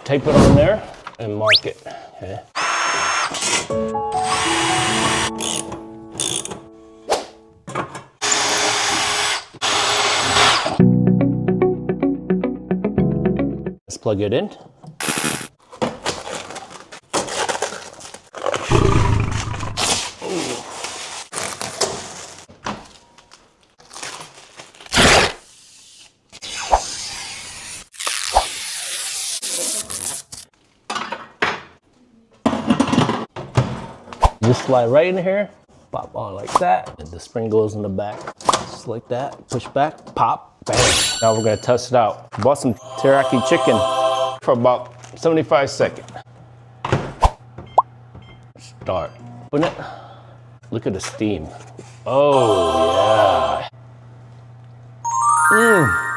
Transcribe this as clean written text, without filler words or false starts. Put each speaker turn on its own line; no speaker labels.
tape it on there and mark it, okay? Let's plug it in. Just slide right in here, pop on like that, and the spring goes in the back, just like that. Push back, pop, bam. Now we're gonna test it out. Bought some teriyaki chicken for about 75 seconds. Start. Open it. Look at the steam. Oh yeah.